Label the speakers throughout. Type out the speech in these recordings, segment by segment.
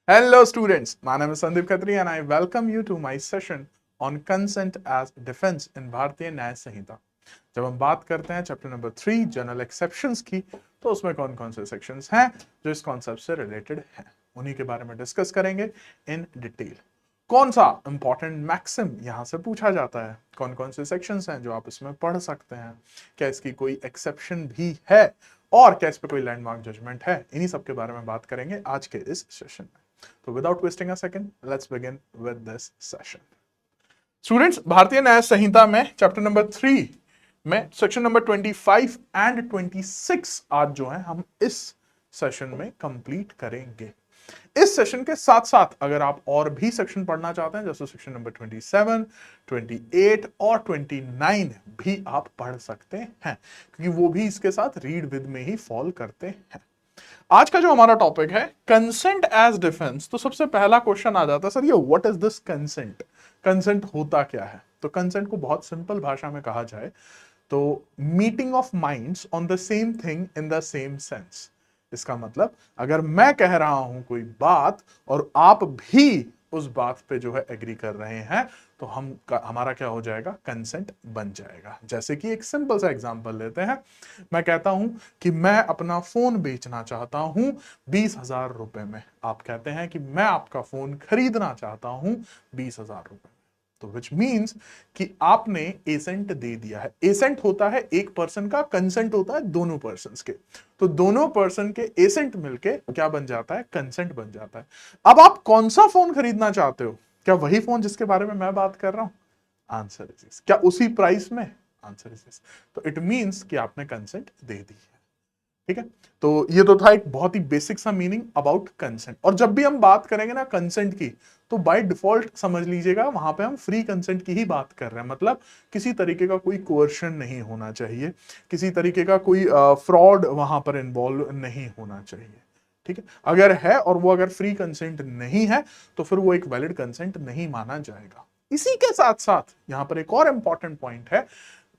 Speaker 1: Hello students, my name is Sandeep Khatri and I welcome you to my session on consent as defense in भारतीय न्याय संहिता। जब हम बात करते हैं चैप्टर नंबर 3 जनरल एक्सेप्शंस की, तो उसमें कौन कौन से सेक्शंस हैं जो इस कॉन्सेप्ट से रिलेटेड हैं, उन्हीं के बारे में डिस्कस करेंगे इन डिटेल। कौन सा इंपॉर्टेंट मैक्सिम यहां से पूछा जाता है, कौन कौन से सेक्शंस हैं जो आप इसमें पढ़ सकते हैं, क्या इसकी कोई एक्सेप्शन भी है और क्या इस पे कोई लैंडमार्क जजमेंट है, इन्हीं सब के बारे में बात करेंगे आज के इस सेशन में। तो without wasting a second, let's begin with this session. Students, भारतीय न्याय संहिता में चैप्टर नंबर 3 में सेक्शन नंबर 25 एंड 26 आज जो है हम इस सेशन में कंप्लीट करेंगे। इस सेशन के साथ साथ अगर आप और भी सेक्शन पढ़ना चाहते हैं, जैसे सेक्शन नंबर 27, 28 और 29 भी आप पढ़ सकते हैं, क्योंकि वो भी इसके साथ रीड विद में ही फॉल करते हैं। आज का जो हमारा टॉपिक है कंसेंट एज डिफेंस, तो सबसे पहला क्वेश्चन आ जाता है, सर ये what is this consent, consent होता क्या है। तो कंसेंट को बहुत सिंपल भाषा में कहा जाए तो meeting of minds on the same thing in the same sense. इसका मतलब अगर मैं कह रहा हूं कोई बात और आप भी उस बात पे जो है एग्री कर रहे हैं, तो हमारा क्या हो जाएगा, कंसेंट बन जाएगा। जैसे कि एक सिंपल सा एग्जांपल लेते हैं, मैं कहता हूं कि मैं अपना फोन बेचना चाहता हूं 20,000 रुपए में, आप कहते हैं कि मैं आपका फोन खरीदना चाहता हूं 20,000 रुपए। तो विच मीन्स कि आपने एसेंट दे दिया है। एसेंट होता है एक पर्सन का, कंसेंट होता है दोनों पर्सन के। तो दोनों पर्सन के एसेंट मिलके क्या बन जाता है, कंसेंट बन जाता है। अब आप कौन सा फोन खरीदना चाहते हो, क्या वही फोन जिसके बारे में मैं बात कर रहा हूं? Answer is yes. क्या उसी प्राइस में? Answer is yes. तो इट मीन्स कि आपने कंसेंट दे दी है। ठीक है, तो ये तो था एक बहुत ही बेसिक सा मीनिंग अबाउट कंसेंट। और जब भी हम बात करेंगे ना कंसेंट की, तो बाय डिफॉल्ट समझ लीजिएगा वहां पे हम फ्री कंसेंट की ही बात कर रहे हैं। मतलब किसी तरीके का कोई कोर्शन नहीं होना चाहिए, किसी तरीके का कोई फ्रॉड वहां पर इन्वॉल्व नहीं होना चाहिए। ठीक है, अगर है और वो अगर फ्री कंसेंट नहीं है, तो फिर वो एक वैलिड कंसेंट नहीं माना जाएगा। इसी के साथ साथ यहां पर एक और इंपॉर्टेंट पॉइंट है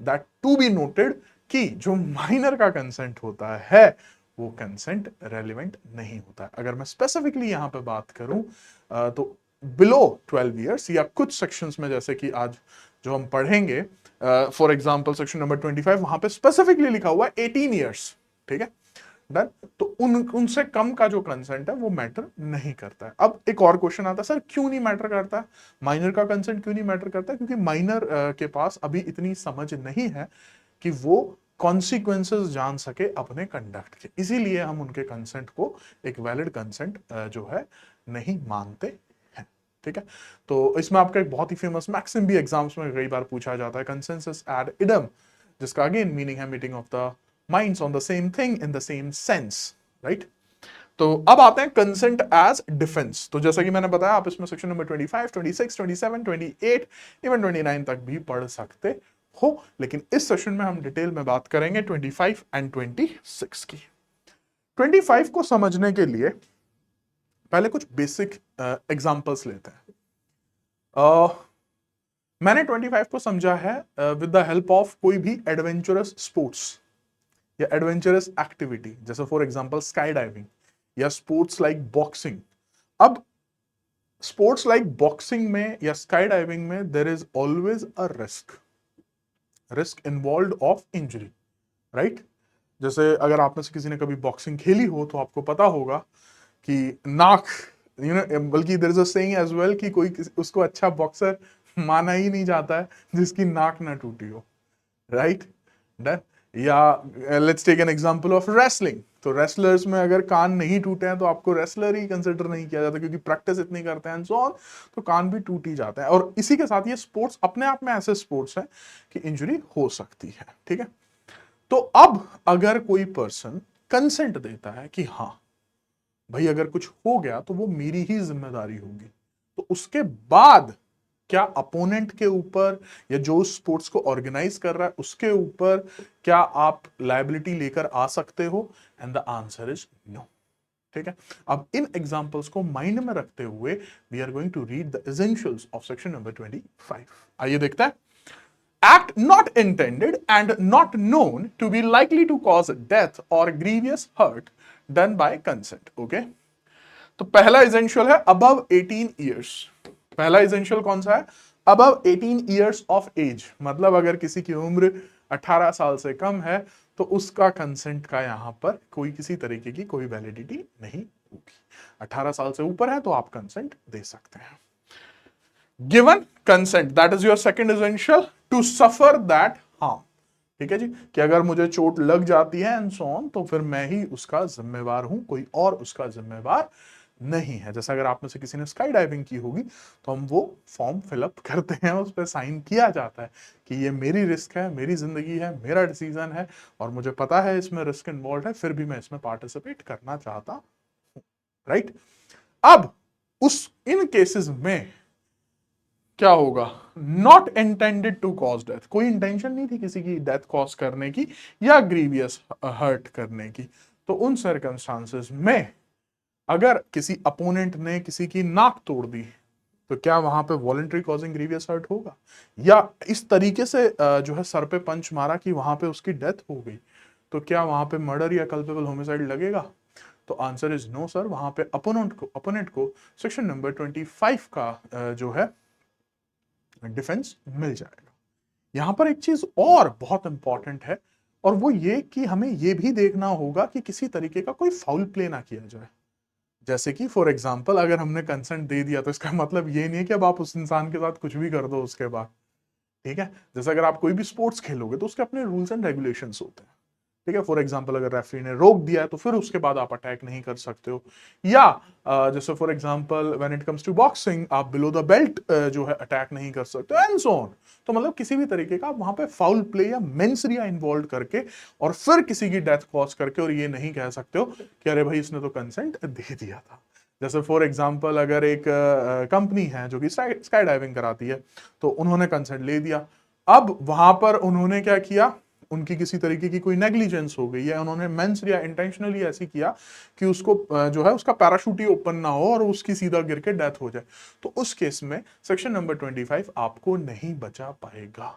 Speaker 1: दैट टू बी नोटेड, कि जो माइनर का कंसेंट होता है वो कंसेंट रेलिवेंट नहीं होता है। अगर मैं स्पेसिफिकली यहां पे बात करूं तो बिलो 12 ईयर्स या कुछ सेक्शंस में, जैसे कि आज जो हम पढ़ेंगे, फॉर एग्जांपल सेक्शन नंबर 25, वहां पे स्पेसिफिकली लिखा हुआ है 18 ईयर्स। ठीक है, डन। तो उनसे कम का जो कंसेंट है वो मैटर नहीं करता है। अब एक और क्वेश्चन आता है, सर क्यों नहीं मैटर करता है, माइनर का कंसेंट क्यों नहीं मैटर करता है? क्योंकि माइनर के पास अभी इतनी समझ नहीं है कि वो कॉन्सिक्वेंसेस जान सके अपने कंडक्ट के, इसीलिए हम उनके कंसेंट को एक वैलिड कंसेंट जो है नहीं मानते हैं। ठीक है, तो इसमें आपका एक बहुत ही फेमस मैक्सिम भी एग्जाम्स में कई बार पूछा जाता है, कंसेंसस एड इडम, जिसका अगेन मीनिंग है meeting of the minds on the same thing in the same sense. Right, तो अब आते हैं कंसेंट एज डिफेंस। तो जैसा कि मैंने बताया, आप इसमें सेक्शन नंबर 25, 26, 27, 28, इवन 29 तक भी पढ़ सकते हो, लेकिन इस सेशन में हम डिटेल में बात करेंगे 25 एंड 26 की। 25 को समझने के लिए पहले कुछ बेसिक एग्जांपल्स लेते हैं। मैंने 25 को समझा है विद द हेल्प ऑफ कोई भी एडवेंचरस स्पोर्ट्स या एडवेंचरस एक्टिविटी, जैसे फॉर एग्जांपल स्काई डाइविंग या स्पोर्ट्स लाइक बॉक्सिंग। अब स्पोर्ट्स लाइक बॉक्सिंग में या स्काई डाइविंग में there is always a risk involve of injury. Right, जैसे अगर आप में से किसी ने कभी बॉक्सिंग खेली हो तो आपको पता होगा कि नाक, बल्कि there is a saying as well कि उसको अच्छा बॉक्सर माना ही नहीं जाता है जिसकी नाक ना टूटी हो। Right, done. या let's take an example of wrestling. तो रेसलर्स में अगर कान नहीं टूटे हैं तो आपको रेसलर ही कंसिडर नहीं किया जाता, क्योंकि प्रैक्टिस इतनी करते हैं सो ऑन, तो कान भी टूट ही जाता है। और इसी के साथ ये स्पोर्ट्स अपने आप में ऐसे स्पोर्ट्स हैं कि इंजरी हो सकती है। ठीक है, तो अब अगर कोई पर्सन कंसेंट देता है कि हाँ भाई अगर कुछ हो गया तो वो मेरी ही जिम्मेदारी होगी, तो उसके बाद क्या अपोनेंट के ऊपर या जो स्पोर्ट्स को ऑर्गेनाइज कर रहा है उसके ऊपर क्या आप लायबिलिटी लेकर आ सकते हो? And the answer is no. ठीक है, अब इन एग्जांपल्स को माइंड में रखते हुए we are going to read the essentials of section number 25। आइए देखते हैं। Act not intended and not known to be likely to cause death or grievous hurt done by consent. Okay, तो पहला essential है above 18 years. पहला essential कौन सा है? अबव 18 ईयर्स ऑफ एज, मतलब अगर किसी की उम्र 18 साल से कम है तो उसका कंसेंट का यहां पर कोई किसी तरीके की कोई वैलिडिटी नहीं होगी। 18 साल से ऊपर है तो आप कंसेंट दे सकते हैं। Given consent, that is your second essential, to suffer that harm. ठीक है जी, कि अगर मुझे चोट लग जाती है एंड सो ऑन, तो फिर मैं ही उसका जिम्मेवार हूं, कोई और उसका जिम्मेवार नहीं है। जैसे अगर आप में से किसी ने स्काई डाइविंग की होगी तो हम वो फॉर्म फिलअप करते हैं, उस पर साइन किया जाता है कि ये मेरी रिस्क है, मेरी जिंदगी है, मेरा डिसीजन है और मुझे पता है इसमें रिस्क इन्वॉल्व है, फिर भी मैं इसमें पार्टिसिपेट करना चाहता हूं। राइट? अब उस इन केसेस में क्या होगा? Not intended to cause death, कोई इंटेंशन नहीं थी किसी की डेथ कॉज करने की या ग्रीवियस हर्ट करने की। तो उन सर्कमस्टांसेस में अगर किसी अपोनेंट ने किसी की नाक तोड़ दी तो क्या वहां पे वॉलेंट्री कॉजिंग ग्रीवियस हर्ट होगा? या इस तरीके से जो है सर पे पंच मारा कि वहां पे उसकी डेथ हो गई, तो क्या वहां पे मर्डर या कल्पेबल होमिसाइड लगेगा? तो आंसर इज नो सर। वहां पे अपोनेंट को सेक्शन नंबर 25 का जो है डिफेंस मिल जाएगा। यहां पर एक चीज और बहुत इंपॉर्टेंट है, और वो ये कि हमें ये भी देखना होगा कि किसी तरीके का कोई फाउल प्ले ना किया जाए। जैसे कि फॉर एग्जाम्पल, अगर हमने कंसेंट दे दिया तो इसका मतलब ये नहीं है कि अब आप उस इंसान के साथ कुछ भी कर दो उसके बाद। ठीक है? जैसे अगर आप कोई भी स्पोर्ट्स खेलोगे तो उसके अपने रूल्स एंड रेगुलेशंस होते हैं। ठीक है? फॉर एग्जाम्पल, अगर रेफरी ने रोक दिया है तो फिर उसके बाद आप अटैक नहीं कर सकते हो। या जैसे for example when it comes to boxing, आप बिलो द बेल्ट जो है अटैक नहीं कर सकते एंड सो ऑन। तो मतलब किसी भी तरीके का आप वहां पे फाउल प्ले या मेंसरिया इन्वॉल्व करके और फिर किसी की डेथ कॉज करके और ये नहीं कह सकते हो कि अरे भाई इसने तो कंसेंट दे दिया था। जैसे फॉर एग्जाम्पल, अगर एक कंपनी है जो कि स्काई डाइविंग कराती है, तो उन्होंने कंसेंट ले दिया। अब वहां पर उन्होंने क्या किया, उनकी किसी तरीके की कोई नेग्लिजेंस हो गई है, उन्होंने मेंस या इंटेंशनली ऐसी किया कि उसको जो है उसका पैराशूट ही ओपन ना हो और उसकी सीधा गिर के डेथ हो जाए, तो उस केस में सेक्शन नंबर 25 आपको नहीं बचा पाएगा।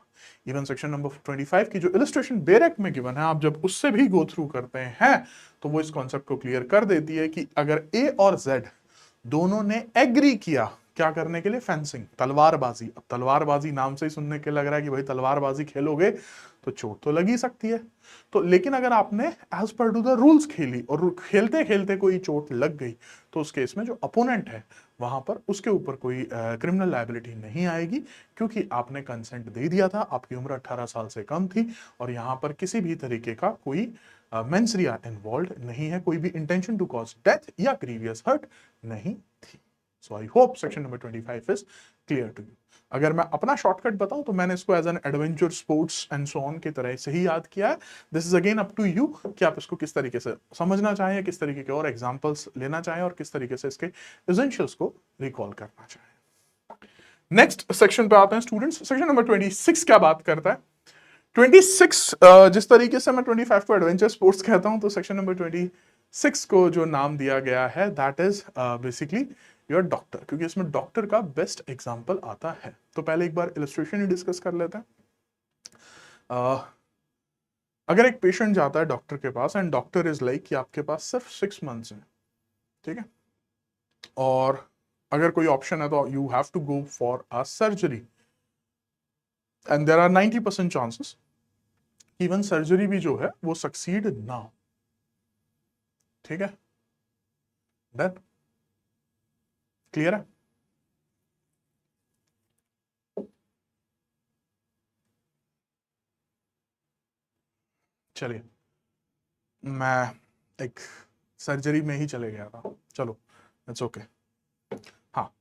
Speaker 1: इवन सेक्शन नंबर 25 की जो इलस्ट्रेशन बेरेक में गिवन है, आप जब उससे भी गो थ्रू करते हैं तो वो इस कॉन्सेप्ट को क्लियर कर देती है कि अगर ए और जेड दोनों ने एग्री किया क्या करने के लिए, फेंसिंग, तलवारबाजी। अब तलवारबाजी नाम से ही सुनने के लग रहा है कि भाई तलवारबाजी खेलोगे तो चोट तो लग ही सकती है। तो लेकिन अगर आपने as per to the rules खेली और खेलते खेलते कोई चोट लग गई, तो उस केस में जो अपोनेंट है वहां पर उसके ऊपर कोई क्रिमिनल लायबिलिटी नहीं आएगी, क्योंकि आपने कंसेंट दे दिया था, आपकी उम्र 18 साल से कम थी और यहां पर किसी भी तरीके का कोई मेंसरिया इन्वॉल्व नहीं है, कोई भी इंटेंशन टू कॉज डेथ या ग्रीवियस हर्ट नहीं थी। So I hope section number 25 is clear to you. अगर मैं अपना शॉर्टकट बताऊं तो मैंने इसको as an adventure sports and so on की तरह से ही याद किया है। This is again up to you कि आप इसको किस तरीके से समझना चाहें, किस तरीके के और एग्जांपल्स लेना चाहें और किस तरीके से इसके एसेंशियल्स को रिकॉल करना चाहें। नेक्स्ट सेक्शन पे आते हैं स्टूडेंट्स। सेक्शन नंबर 26 क्या बात करता है? 26 जिस तरीके से मैं 25 को एडवेंचर स्पोर्ट्स कहता हूं, तो सेक्शन नंबर 26 को जो नाम दिया गया है that is basically your doctor, क्योंकि इसमें डॉक्टर का बेस्ट एग्जांपल आता है। तो पहले एक बार इलस्ट्रेशन ही डिस्कस कर लेते हैं। अगर एक पेशेंट जाता है डॉक्टर के पास एंड डॉक्टर इज लाइक कि आपके पास सिर्फ 6 मंथ्स है, ठीक है, और अगर कोई ऑप्शन है तो you have to go for a surgery and there are 90% chances even surgery भी जो है वो सक्सीड ना हो। ठीक है, डन, क्लियर है? चलिए, मैं एक सर्जरी में ही चले गया था, चलो इट्स ओके। हाँ,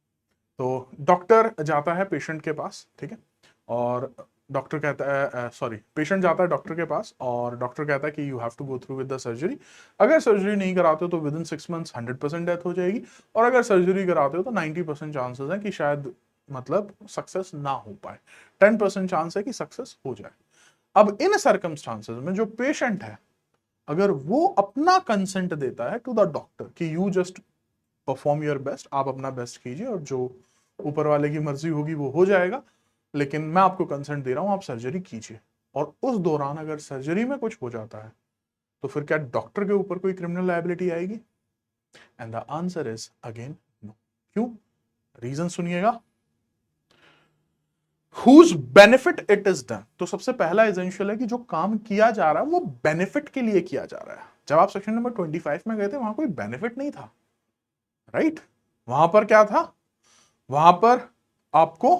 Speaker 1: तो डॉक्टर जाता है पेशेंट के पास, ठीक है, और डॉक्टर कहता है सॉरी, पेशेंट जाता है डॉक्टर के पास और डॉक्टर कहता है कि you have to go through with the surgery. अगर सर्जरी नहीं कराते हो तो विद इन 6 मंथ्स 100% डेथ हो जाएगी, और अगर सर्जरी कराते हो तो 90% चांसेस है कि शायद मतलब सक्सेस ना हो पाए, 10% चांस है कि सक्सेस हो जाए। अब इन सर्कमस्टांसेस में जो पेशेंट है, अगर वो अपना कंसेंट देता है टू द डॉक्टर कि you just perform your best, आप अपना बेस्ट कीजिए और जो ऊपर वाले की मर्जी होगी वो हो जाएगा, लेकिन मैं आपको कंसेंट दे रहा हूं, आप सर्जरी कीजिए, और उस दौरान अगर सर्जरी में कुछ हो जाता है तो फिर क्या डॉक्टर के ऊपर कोई क्रिमिनल लायबिलिटी आएगी? And the answer is again no. क्यों? रीजन सुनिएगा। Whose benefit it is done। तो सबसे पहला एसेंशियल है कि जो काम किया जा रहा है वो बेनिफिट के लिए किया जा रहा है। जब आप सेक्शन नंबर 25 में गए थे वहां कोई बेनिफिट नहीं था, राइट? वहां पर क्या था? वहां पर आपको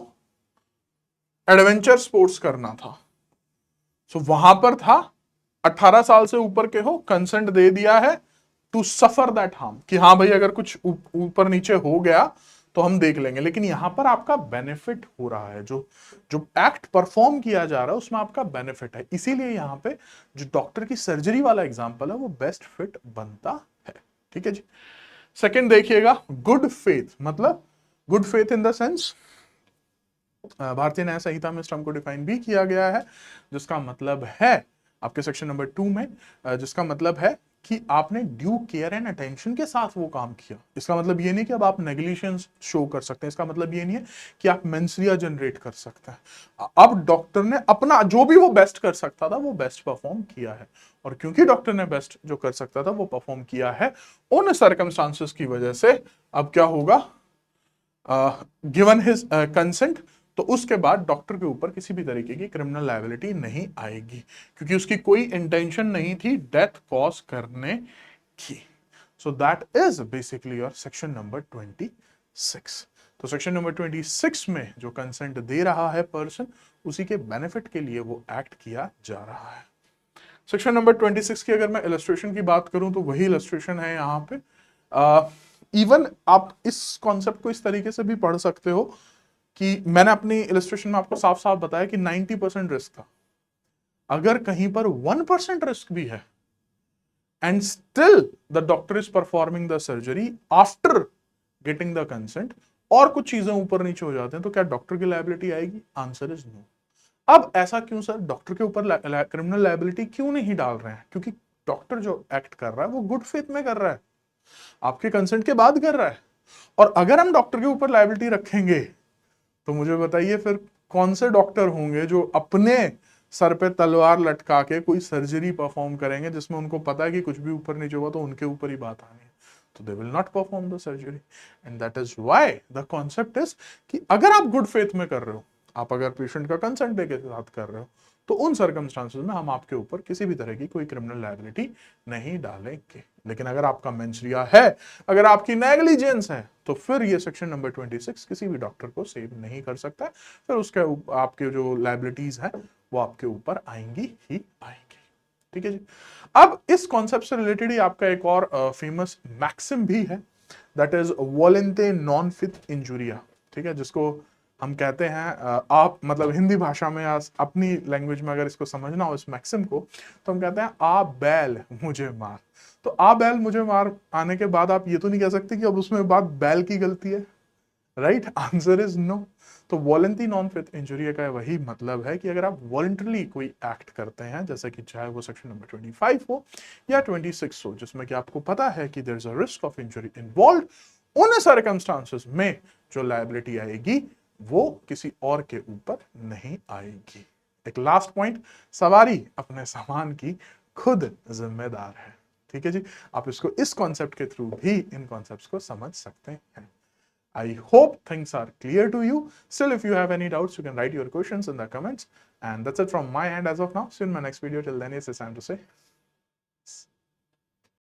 Speaker 1: एडवेंचर स्पोर्ट्स करना था। सो वहां पर था 18 साल से ऊपर के हो, कंसेंट दे दिया है टू सफर दैट हार्म, कि हाँ भाई अगर कुछ ऊपर नीचे हो गया तो हम देख लेंगे। लेकिन यहां पर आपका बेनिफिट हो रहा है, जो जो एक्ट परफॉर्म किया जा रहा है उसमें आपका बेनिफिट है, इसीलिए यहां पे जो डॉक्टर की सर्जरी वाला एग्जांपल है वो बेस्ट फिट बनता है। ठीक है जी। सेकंड देखिएगा, गुड फेथ। मतलब good faith in the sense भारतीय न्याय संहिता में इस टर्म को डिफाइन भी किया गया है, जिसका मतलब है आपके सेक्शन नंबर 2 में, जिसका मतलब है कि आपने ड्यू केयर एंड अटेंशन के साथ वो काम किया। इसका मतलब ये नहीं कि अब आप नेग्लिजेंस शो कर सकते हैं, इसका मतलब ये नहीं है कि आप मेंसरिया जनरेट कर सकते हैं। अब डॉक्टर ने अपना जो भी वो बेस्ट कर सकता था वो बेस्ट परफॉर्म किया है, और क्योंकि डॉक्टर ने बेस्ट जो कर सकता था वो परफॉर्म किया है, उन सर्कमस्टांसेस की वजह से अब क्या होगा, गिवन हिज कंसेंट, तो उसके बाद डॉक्टर के ऊपर किसी भी तरीके की क्रिमिनल लायबिलिटी नहीं आएगी, क्योंकि उसकी कोई इंटेंशन नहीं थी डेथ कॉज करने की। So that is basically your section number 26। तो सेक्शन नंबर 26 में जो कंसेंट दे रहा है पर्सन, उसी के बेनिफिट के लिए वो एक्ट किया जा रहा है। सेक्शन नंबर 26 की अगर मैं इलस्ट्रेशन की बात करूं तो वही इलस्ट्रेशन है यहाँ पे। इवन आप इस कॉन्सेप्ट को इस तरीके से भी पढ़ सकते हो कि मैंने अपनी इलस्ट्रेशन में आपको साफ साफ बताया कि 90% रिस्क था, अगर कहीं पर 1% रिस्क भी है and still the doctor is performing the surgery after getting the consent, और कुछ चीजें ऊपर नीचे हो जाते हैं, तो क्या डॉक्टर की लायबिलिटी आएगी? Answer is no. अब ऐसा क्यों सर, डॉक्टर के ऊपर क्रिमिनल लायबिलिटी क्यों नहीं डाल रहे हैं? क्योंकि डॉक्टर जो एक्ट कर रहा है वो गुड फेथ में कर रहा है, आपके कंसेंट के बाद कर रहा है। और अगर हम डॉक्टर के ऊपर लायबिलिटी रखेंगे तो मुझे बताइए फिर कौन से डॉक्टर होंगे जो अपने सर पे तलवार लटका के कोई सर्जरी परफॉर्म करेंगे जिसमें उनको पता है कि कुछ भी ऊपर नीचे हुआ तो उनके ऊपर ही बात आनी है? तो they will not perform the surgery. And that is why the concept is कि अगर आप गुड फेथ में कर रहे हो, आप अगर पेशेंट का कंसेंट देके साथ कर रहे हो, तो उन सर्कमस्टांसेस में हम आपके ऊपर किसी भी तरह की कोई क्रिमिनल लायबिलिटी नहीं डालेंगे। लेकिन अगर आपका मेंसरिया है, अगर आपकी नेग्लिजेंस है, तो फिर ये सेक्शन नंबर 26 किसी भी डॉक्टर को सेव नहीं कर सकता, फिर उसके आपके जो लायबिलिटीज है वो आपके ऊपर आएंगी ही आएंगी। ठीक है जी। अब इस कॉन्सेप्ट से रिलेटेड ही आपका एक और फेमस मैक्सिम भी है, दैट इज वॉलेंटे नॉन फिट इंजुरिया। ठीक है, जिसको हम कहते हैं आप मतलब हिंदी भाषा में या अपनी लैंग्वेज में अगर इसको समझना हो इस मैक्सिम को, तो हम कहते हैं आ बैल मुझे मार। तो आ बैल मुझे मार आने के बाद आप ये तो नहीं कह सकते कि अब उसमें बात बैल की गलती है, राइट? Answer is no. तो वॉलेंटरी नॉन फिट इंजुरी का वही मतलब है कि अगर आप वॉलेंटरली कोई एक्ट करते हैं, जैसे कि चाहे वो सेक्शन नंबर 25 हो या 26 हो, जिसमें कि आपको पता है कि there is a risk of injury involve, उन सर्कमस्टांसेस में जो लायबिलिटी आएगी वो किसी और के ऊपर नहीं आएगी। एक लास्ट पॉइंट, सवारी अपने सामान की खुद जिम्मेदार है। ठीक है जी, आप इसको इस कॉन्सेप्ट के थ्रू भी इन कॉन्सेप्ट्स को समझ सकते हैं। I hope things are clear to you. Still, if you have any doubts, you can write your questions in the comments. And that's it from my end as of now. See you in my next video. Till then, it's time to say